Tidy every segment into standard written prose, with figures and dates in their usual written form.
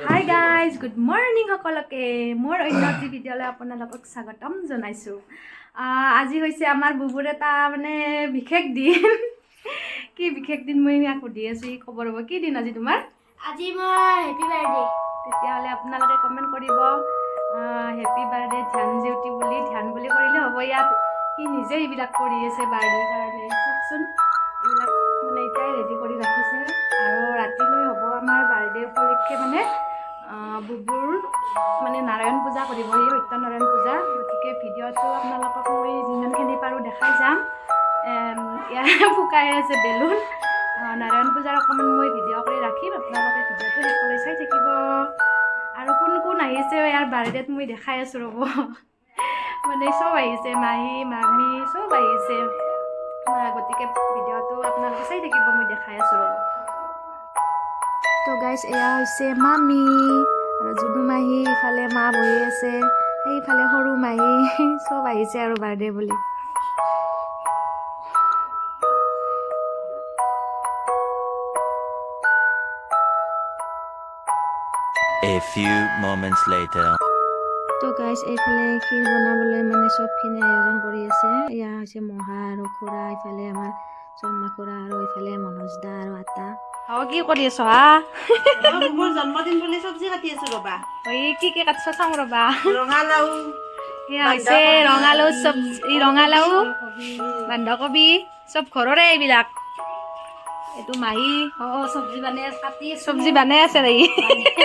Hi guys, good morning সকলকে মোৰ অন্য এটা ভিডিঅ'লৈ আপোনালোকক স্বাগতম জনাইছো। আজি হৈছে আমাৰ বুবুৰ এটা মানে বিশেষ দিন। কি বিশেষ দিন মই ইয়াক সুধি আছো, ই খবৰ হ'ব কি দিন আজি তোমাৰ? আজি মই হেপী বাৰ্থডে। তেতিয়াহ'লে আপোনালোকে কমেণ্ট কৰিব হেপী বাৰ্থডে ধ্যান জিউটি বুলি, ধ্যান বুলি কৰিলে হ'ব। ইয়াত সি নিজে এইবিলাক কৰি আছে বাৰ্থডেৰ কাৰণে, চাওকচোন এইবিলাক মানে এতিয়াই ৰেডি কৰি ৰাখিছে। আৰু ৰাতিলৈ হ'ব আমাৰ বাৰ্থডে উপলক্ষে মানে বুবুৰ মানে নাৰায়ণ পূজা কৰিব, সি সত্যনাৰায়ণ পূজা। গতিকে ভিডিঅ'টো আপোনালোকক মই যিমানখিনি পাৰোঁ দেখাই যাম। ইয়াত ফুকাই আছে বেলুন। নাৰায়ণ পূজাৰ অকণমান মই ভিডিঅ' কৰি ৰাখিম, আপোনালোকে ভিডিঅ'টো শেষলৈ চাই থাকিব। আৰু কোন কোন আহিছে ইয়াৰ বাৰ্থডেত মই দেখাই আছোঁ ৰ'ব। মানে চব আহিছে, মাহী মামী চব আহিছে। গতিকে ভিডিঅ'টো আপোনালোকে চাই থাকিব, মই দেখাই আছোঁ ৰ'ব। তো গাইজ এয়া হৈছে মামী আৰু জুনু মাহী, ইফালে মা বহি আছে, সেইফালে সৰু মাহী চব আহিছে আৰু বাৰ্থডে বুলি। A few moments later. তো গাইজ এইফালে ক্ষীৰ বনাবলৈ মানে চবখিনি আয়োজন কৰি আছে। এয়া হৈছে মহা আৰু খুৰা, ইফালে আমাৰ শৰ্মা খুৰা আৰু ইফালে মনোজ দা আৰু আটা। কি কৰি আছ হা? মোৰ জন্মদিন বুলি চব্জি কাটি আছো ৰবা। কি কাটছ চাওঁ ৰবা। ৰঙালাও, সেয়া হৈছে ৰঙালাও চব্জি, ৰঙালাও বন্ধাকবি চব ঘৰৰে এইবিলাক। এইটো মাহী চব্জি বানাই কাটি চব্জি বনাই আছে নেকি?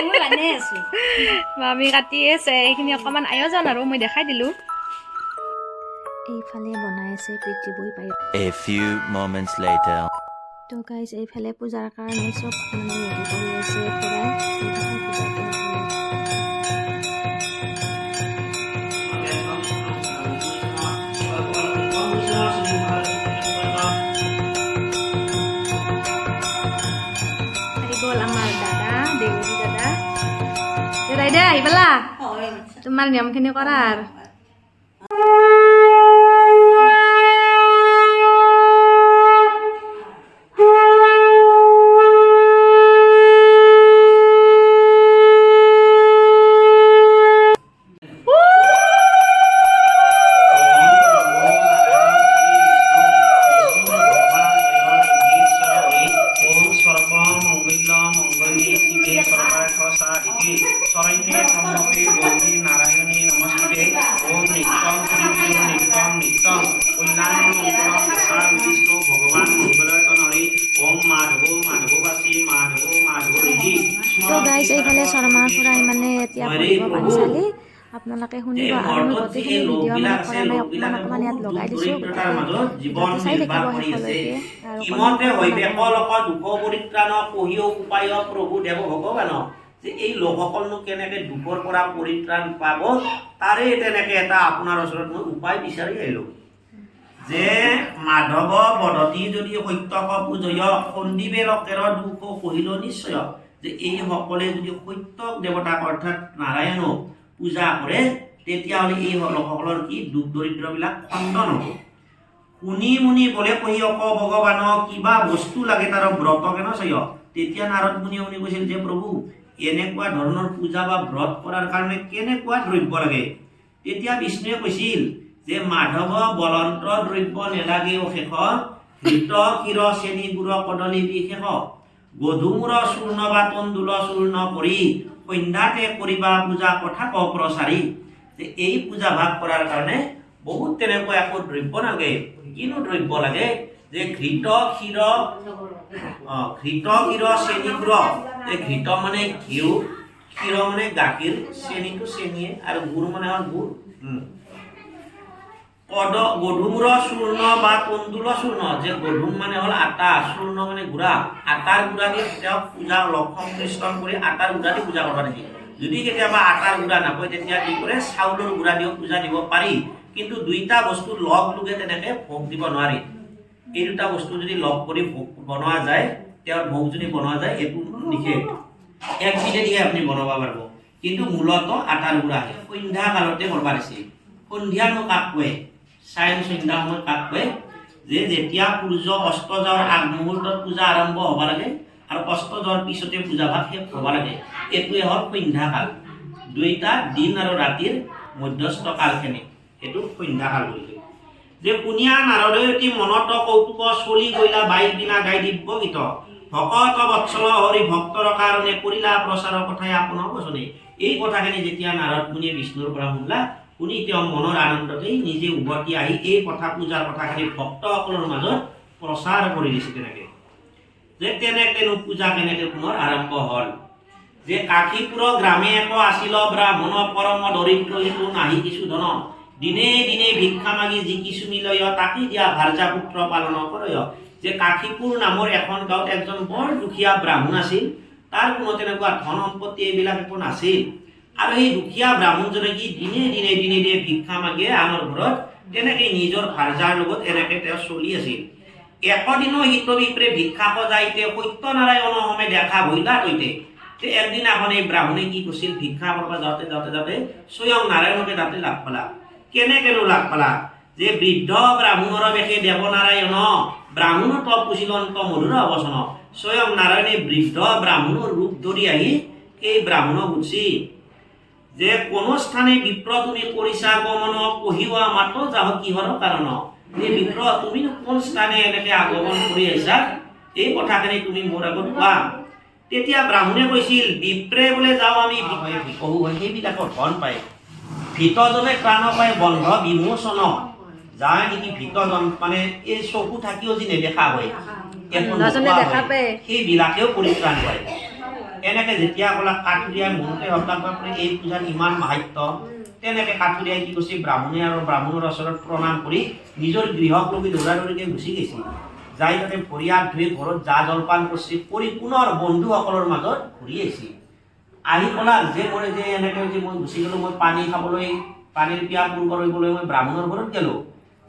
মই বানাই আছো। মামী কাটি আছে, এইখিনি অকণমান আয়োজন আৰু মই দেখাই দিলোঁ। এইফালে বনাই আছে পৃথিৱী পাই। A few moments later. তো গাইজ এইফালে পূজাৰ কাৰণে চব মানে ৰেডি কৰি আছে খুৰাই। পূজাটো গ'ল আমাৰ দাদা, দেউৰী দাদা। দাদা আহি পালা? তোমাৰ নিয়মখিনি কৰা আৰু। তো গাইজ এইফালে শৰ্মাৰ খুৰাই মানে এতিয়া পঢ়িব পাঞ্চালি, আপোনালোকে শুনিব। আৰু মই গোটেইখিনি ভিডিঅ' মানে কৰা নাই, অকণমান ইয়াত লগাই দিছোঁ। গতিকে চাই থাকিব শেষলৈকে। আৰু প্ৰভু দেৱ ভগৱান যে এই লোকসকলনো কেনেকে দুখৰ পৰা পৰিত্ৰাণ পাব, তাৰে তেনেকে এটা আপোনাৰ ওচৰত মই উপায় বিচাৰি আহিলোঁ। যে মাধৱ বদতি যদি সত্যক পূজয় সন্দীপে লকেৰ দুখ কহিল নিশ্চয়, যে এই সকলে যদি সত্যক দেৱতাক অৰ্থাৎ নাৰায়ণক পূজা কৰে, তেতিয়াহ'লে এই লোকসকলৰ কি দুখ দৰিদ্ৰবিলাক খণ্ডন হ'ব। শুনি মুনি বোলে কহি অক ভগৱানক কিবা বস্তু লাগে তাৰ ব্ৰত কেন চয়। তেতিয়া নাৰদ মুনিয়ে শুনি কৈছিল যে প্ৰভু এনেকুৱা ধৰণৰ পূজা বা ব্ৰত কৰাৰ কাৰণে কেনেকুৱা দ্ৰব্য লাগে। তেতিয়া বিষ্ণুৱে কৈছিল যে মাধৱ বলন্ত দ্ৰব্য নেলাগেও শেষ, ঘৃত ক্ষীৰ চেনি গুড় কদলী বিশেষ, গধুমূৰ চূৰ্ণ বা তণ্ডুল চূৰ্ণ কৰি সন্ধ্যাতে কৰিবা পূজা কথা ক প্ৰচাৰী। যে এই পূজা ভাগ কৰাৰ কাৰণে বহুত তেনেকুৱা একো দ্ৰব্য নালাগে। কিনো দ্ৰব্য লাগে? যে ঘৃত ক্ষীৰ চেনি গুড়। ঘৃত মানে ঘিউ, ক্ষীৰ মানে গাখীৰ, চেনিটো চেনিয়ে, আৰু গুড় মানে হ'ল গুড়। গধুমূৰ চূৰ্ণ বা তণ্ডুল চূৰ্ণ, যে গধুম মানে হ'ল আটা, চূৰ্ণ মানে গুড়া। আটাৰ গুড়া দি তেওঁক পূজা লক্ষ্য সংমিশ্ৰণ কৰি আটাৰ গুড়া দি পূজা কৰিব দিছিল। যদি কেতিয়াবা আটাৰ গুড়া নাপায় তেতিয়া কি কৰে, চাউলৰ গুড়া দিও পূজা দিব পাৰি। কিন্তু দুইটা বস্তু লগ লগে তেনেকে ভোগ দিব নোৱাৰি। এই দুটা বস্তু যদি লগ কৰি ভোগ বনোৱা যায়, তেওঁৰ ভোগ যদি বনোৱা যায়, এইটো নিষেধ। একবিধে দিয়ে আপুনি বনাব পাৰিব, কিন্তু মূলত আটাৰ গুড়া সন্ধ্যা কালতে কৰিব দিছিল। সন্ধিয়ানো কাক কয়? চাইন সন্ধ্যা সময় কাক কয়? যে যেতিয়া সূৰ্য অস্ত যোৱাৰ আগমুহূৰ্তত পূজা আৰম্ভ হ'ব লাগে, আৰু অস্তজৰ পিছতে পূজা ভাগ শেষ হ'ব লাগে। এইটোৱে হ'ল সন্ধ্যাকাল, দুইটা দিন আৰু ৰাতিৰ মধ্যস্থ কালখিনি, এইটো সন্ধ্যাকাল বুলি কয়। যে পুনিয়া নাৰদয়তী মনত কৌতুক চলি গইলা বাইক বিনা গাই দিব্য গীত ভকত বৎসল হৰি ভক্তৰ কাৰণে কৰিলা প্ৰচাৰৰ কথাই আপোনাৰ বচনে। এই কথাখিনি যেতিয়া নাৰদ মুনিয়ে বিষ্ণুৰ পৰা শুনলা, শুনি তেওঁ মনৰ আনন্দতেই নিজে উভতি আহি এই কথা পূজাৰ কথাখিনি ভক্তসকলৰ মাজত প্ৰচাৰ কৰি দিছে। তেনেকে পূজা কেনেকে পুনৰ আৰম্ভ হ'ল। যে কাশীপুৰ গ্ৰামে এক আছিল ব্ৰাহ্মণ পৰম দৰিদ্ৰ হেতু নাহি কিছু ধন দিনে দিনে ভিক্ষা মাগি যি কিছু মিলয় তাকে দিয়া ভাৰ্যা পুত্ৰ পালন কৰয়। যে কাশীপুৰ নামৰ এখন গাঁৱত একজন বৰ দুখীয়া ব্ৰাহ্মণ আছিল। তাৰ কোনো তেনেকুৱা ধন সম্পত্তি এইবিলাক একো নাছিল। আৰু সেই দুখীয়া ব্ৰাহ্মণজনে কি দিনে দিনে ভিক্ষা মাগে আনৰ ঘৰত, তেনেকৈ নিজৰ ভাৰ্যাৰ লগত এনেকৈ তেওঁ চলি আছিল। একদিনো হিতবিপ্ৰে ভিক্ষা যাইতে সত্যনাৰায়ণ সমে দেখা ভৈলা তৈতে। একদিনাখন এই ব্ৰাহ্মণে কি কৰিছিল, ভিক্ষা কৰিব যাওঁতে স্বয়ং নাৰায়ণকে তাতে লাগ পালা। কেনেকেনো লাগ পালা? যে বৃদ্ধ ব্ৰাহ্মণৰ বেশে দেৱনাৰায়ণ ব্ৰাহ্মণ তপকুশীলন্ত মধুৰ অৱচন। স্বয়ং নাৰায়ণে বৃদ্ধ ব্ৰাহ্মণৰ ৰূপ ধৰি আহি এই ব্ৰাহ্মণক সুধছি যে কোনো স্থানে বিপ্ৰ তুমি কৰিছা গমন কহিওৱা মাতো যাহ কিহৰ কাৰণ। যে বিপ্ৰ তুমি কোন স্থানে এনেকে আগমন কৰি আহিছা, এই কথাখিনি তুমি মোৰ আগত কোৱা। তেতিয়া ব্ৰাহ্মণে কৈছিল, বিপ্ৰে বোলে যাওঁ আমি কহু হয় সেইবিলাকৰ ধন পায়। ভীতজনে প্ৰাণ পায় বন্ধ বিমোচন। যায় নেকি ভীতজন মানে এই চকু থাকিও যি নেদেখা হয়, সেইবিলাকেও পৰিত্ৰাণ পায়। এনেকে যেতিয়া ক'লা কাঠুৰিয়াই মনতে হত্যা কৰি এই পূজাৰ ইমান মাহাত্য, তেনেকে কাঠুৰিয়াই কি কৈছে, ব্ৰাহ্মণে আৰু ব্ৰাহ্মণৰ ওচৰত প্ৰণাম কৰি নিজৰ গৃহক লগি দৌৰাদৌৰিকে গুচি গৈছিল। যাই তাতে ভৰি হাত ধুই ঘৰত জা জলপান কৰিছে, কৰি পুনৰ বন্ধুসকলৰ মাজত ঘূৰি আহিছিল। আহি ক'লা যে মই যে এনেকৈ যে মই গুচি গ'লোঁ, মই পানী খাবলৈ, পানীৰ পিয়াহ পূৰ কৰিবলৈ মই ব্ৰাহ্মণৰ ঘৰত গ'লোঁ।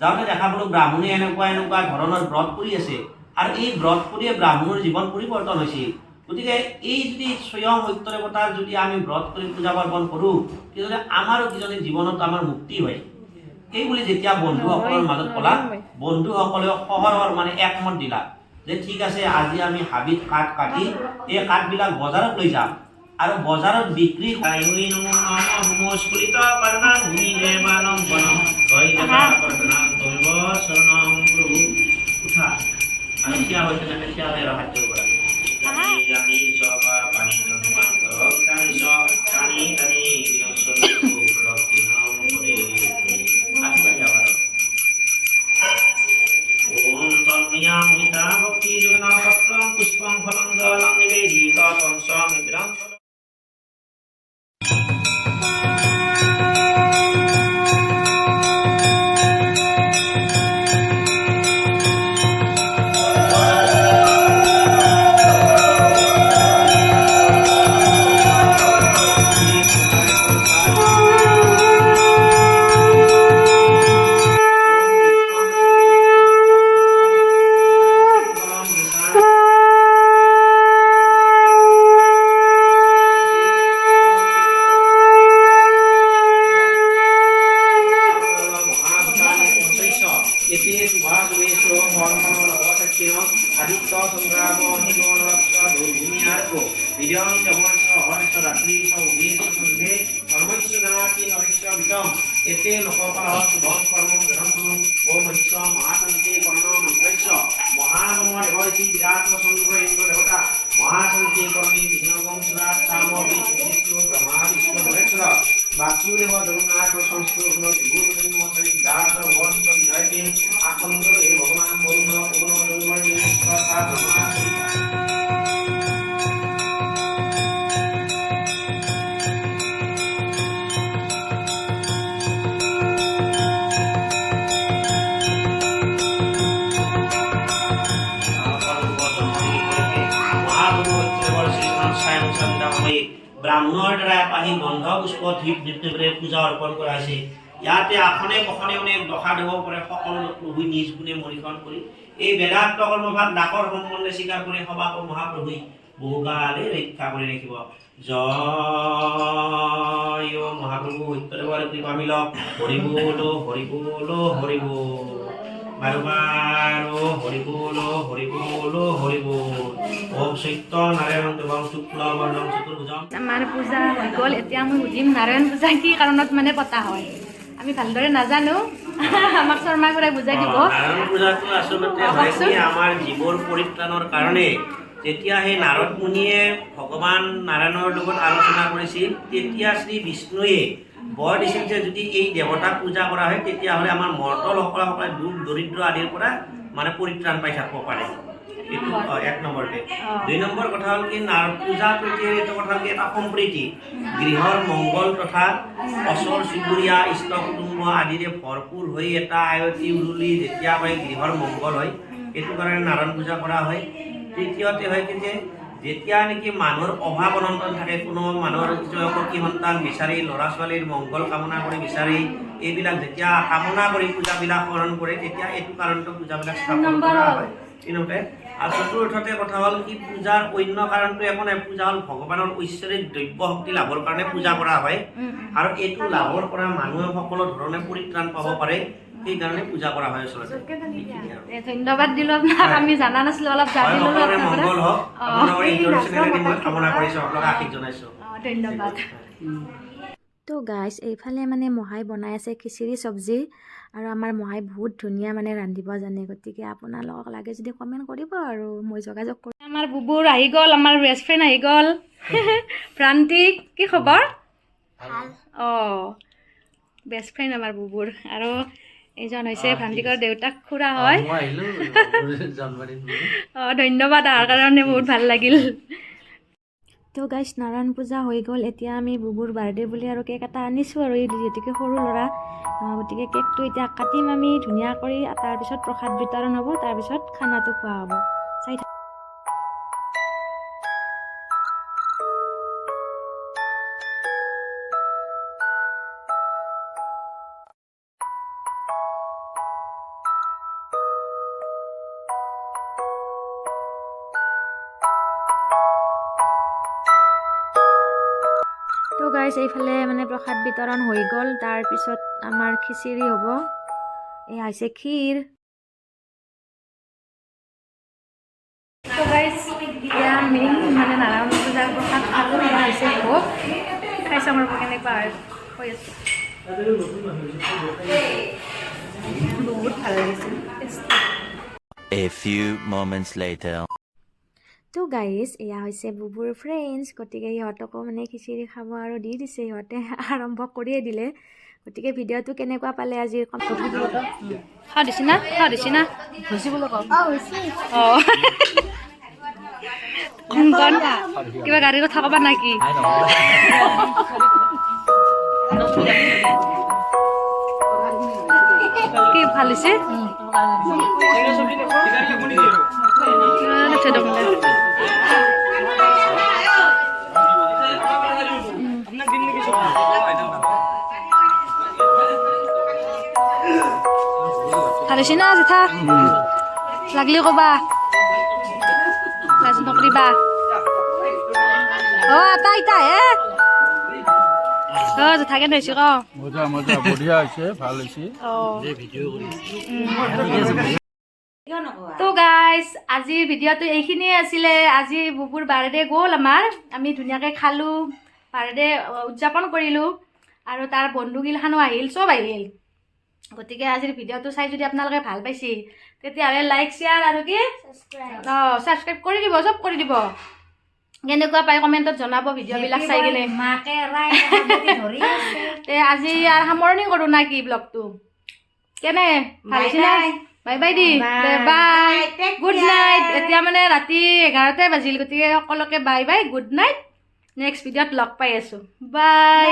যাওঁতে দেখা পালোঁ ব্ৰাহ্মণে এনেকুৱা ধৰণৰ ব্ৰত কৰি আছে, আৰু এই ব্ৰত কৰিয়ে ব্ৰাহ্মণৰ জীৱন পৰিৱৰ্তন হৈছিল। গতিকে এই যদি স্বয়ং সত্যদেৱতাৰ যদি আমি ব্ৰত কৰি পূজা পাৰ্বণ কৰোঁ, তেতিয়াহ'লে আমাৰো কিজানি জীৱনত আমাৰ মুক্তি হয়। এই বুলি যেতিয়া বন্ধুসকলৰ মাজত ক'লা, বন্ধুসকলেও সহৰৰ মানে একমত দিলা যে ঠিক আছে, আজি আমি হাবিত কাঠ কাটি এই কাঠবিলাক বজাৰত লৈ যাম, আৰু বজাৰত বিক্ৰী পুষ্পং ফলং জলং নিবেদিত বাসুদেৱ জগন্নাথ সংস্কৃত ভগৱান ব্ৰাহ্মণৰ দ্বাৰা আহি গন্ধ পুষ্প ধীপ ধীপৰে পূজা অৰ্পণ কৰা হৈছে। ইয়াতে আসনে বসনে অনেক দশা দেৱ পৰে, সকলো প্ৰভু নিজ গুণে মৰিখন কৰি এই বেদান্ত কৰ্মভাগ ডাকৰ সম্বন্ধে স্বীকাৰ কৰি সবাক মহাপ্ৰভুই বহুকালে ৰক্ষা কৰি ৰাখিব। জয় মহাপ্ৰভু সত্যদেৱৰ কৃপা মিলক। হৰি বল হৰি বল হৰি বল। বাৰবাৰ হৰি বল হৰি বল হৰি বল ওম সত্য নাৰায়ণ দেৱং শুক্ল বৰ্ণং চতুৰ্ভুজং। আমাৰ পূজা হৈ গ'ল। এতিয়া মই সুধিম নাৰায়ণ পূজা কি কাৰণত মানে পতা হয়। আমি ভালদৰে নাজানো, আমাক শৰ্মা খুৰাই বুজাই দিব। নাৰায়ণ পূজাটো আচলতে হয় কি আমাৰ জীৱৰ পৰিত্ৰাণৰ কাৰণে যেতিয়া সেই নাৰদ মুনিয়ে ভগৱান নাৰায়ণৰ লগত আলোচনা কৰিছিল, তেতিয়া শ্ৰী বিষ্ণুৱে বৰ দিছিল যে যদি এই দেৱতাক পূজা কৰা হয় তেতিয়াহ'লে আমাৰ মৰ্তল সকলে দুখ দৰিদ্ৰ আদিৰ পৰা মানে পৰিত্ৰাণ পাই থাকিব পাৰে। এইটো এক নম্বৰতে। 2 নম্বৰ কথা হ'ল কি পূজা প্ৰীতিৰ এইটো কথা হ'ল কি এটা সম্প্ৰীতি, গৃহৰ মংগল তথা ওচৰ চুবুৰীয়া ইষ্ট কুটুম্ব আদিৰে ভৰপূৰ হৈ এটা আয়তী উৰুলি যেতিয়া হয় গৃহৰ মংগল হয়, এইটো কাৰণে নাৰায়ণ পূজা কৰা হয়। তৃতীয়তে হয় কি যে যেতিয়া নেকি মানুহৰ অভাৱ অনটন থাকে, কোনো মানুহৰ সখী সন্তান বিচাৰি ল'ৰা ছোৱালীৰ মংগল কামনা কৰি বিচাৰি এইবিলাক যেতিয়া কামনা কৰি পূজাবিলাক পালন কৰে, তেতিয়া এইটো কাৰণটো পূজাবিলাক স্থাপন কৰা হয়। আৰু চতুৰ্থতে কথা হ'ল কি পূজাৰ অন্য কাৰণটো একো নাই, পূজা হ'ল ভগৱানৰ ঐশ্বৰিক দ্ৰব্য শক্তি লাভৰ কাৰণে পূজা কৰা হয়। আৰু এইটো লাভৰ পৰা মানুহে সকলো ধৰণে পৰিত্ৰাণ পাব পাৰে, সেইকাৰণে পূজা কৰা হয় আচলতে। ধন্যবাদ দিলোঁ আপোনাক, আমি জানা নাছিলোঁ, অলপ জানি ল'লোঁ সকলোৰে আপোনাৰ পৰা। মংগল হওক, আপোনালোকৰ ইউটিউব চেনেলেদি মই কামনা কৰিছোঁ, আপোনালোকক আশীষ জনাইছোঁ। ধন্যবাদ। তো গাইজ এইফালে মানে মহাই বনাই আছে খিচিৰি চব্জি, আৰু আমাৰ মহাই বহুত ধুনীয়া মানে ৰান্ধিব জানে। গতিকে আপোনালোকক লাগে যদি কমেণ্ট কৰিব আৰু মই যোগাযোগ কৰিম। আমাৰ বুবুৰ আহি গ'ল, আমাৰ বেষ্ট ফ্ৰেণ্ড আহি গ'ল। প্ৰান্তি, কি খবৰ? অঁ, বেষ্ট ফ্ৰেণ্ড আমাৰ বুবুৰ। আৰু এইজন হৈছে ভ্ৰান্তিকৰ দেউতাক, খুৰা হয়। অঁ, ধন্যবাদ অহাৰ কাৰণে, বহুত ভাল লাগিল। তো গাইজ নাৰায়ণ পূজা হৈ গ'ল। এতিয়া আমি বুবুৰ বাৰ্থডে বুলি আৰু কেক এটা আনিছোঁ, আৰু এই যিহেতুকে সৰু ল'ৰা, গতিকে কেকটো এতিয়া কাটিম আমি ধুনীয়া কৰি। তাৰপিছত প্ৰসাদ বিতৰণ হ'ব, তাৰপিছত খানাটো খোৱা হ'ব। চাই থাক। তো গাইজ এইফালে মানে প্ৰসাদ বিতৰণ হৈ গ'ল। তাৰপিছত আমাৰ খিচিৰি হ'ব, এয়া হৈছে ক্ষীৰ। তো গাইজ এতিয়া আমি মানে নাৰায়ণ পূজাৰ প্ৰসাদ খালোঁ, এয়া হৈছে ভোগ। খাই চাম ৰ'ব কেনেকুৱা হৈ আছে। বহুত ভাল লাগিছিল। A few moments later. তো গাইজ এয়া হৈছে বুবুৰ ফ্ৰেণ্ডছ, গতিকে সিহঁতকো মানে খিচিৰি খাব আৰু দি দিছে, সিহঁতে আৰম্ভ কৰিয়ে দিলে। গতিকে ভিডিঅ'টো কেনেকুৱা পালে আজিৰ খাওঁ দিছি না, খাওঁ দিছি না। অঁ, কংকন কিবা গাড়ীৰ কথা ক'বা নেকি? কি ভাল হৈছে? ভাল হৈছে না জেঠা? লাগলি ক'বা, লাজ নকৰিবা। অঁ, আটা হে। অঁ, জেঠা কেনে হৈছে ক? মজা মজা, বঢ়িয়া হৈছে, ভাল হৈছে। তো গাইজ আজিৰ ভিডিঅ'টো এইখিনিয়ে আছিলে। আজি বুবুৰ বাৰ্থডে গ'ল আমাৰ, আমি ধুনীয়াকৈ খালোঁ, বাৰ্থডে উদযাপন কৰিলোঁ, আৰু তাৰ বন্ধুগিলাখানো আহিল, চব আহিল। গতিকে আজিৰ ভিডিঅ'টো চাই যদি আপোনালোকে ভাল পাইছে, তেতিয়াহ'লে লাইক শ্বেয়াৰ আৰু কি অঁ ছাবস্ক্ৰাইব কৰি দিব, চব কৰি দিব। কেনেকুৱা পাই কমেণ্টত জনাব ভিডিঅ'বিলাক চাই কিনে। তে আজি আৰু সামৰণি কৰোঁ না কি ব্লগটো? কেনে ভাল হৈছে না? বাই বাই দি, বাই, গুড নাইট। এতিয়া মানে ৰাতি 11টাই বাজিল, গতিকে সকলোকে bye bye, good night. Next ভিডিঅ'ত লগ পাই আছোঁ, বাই।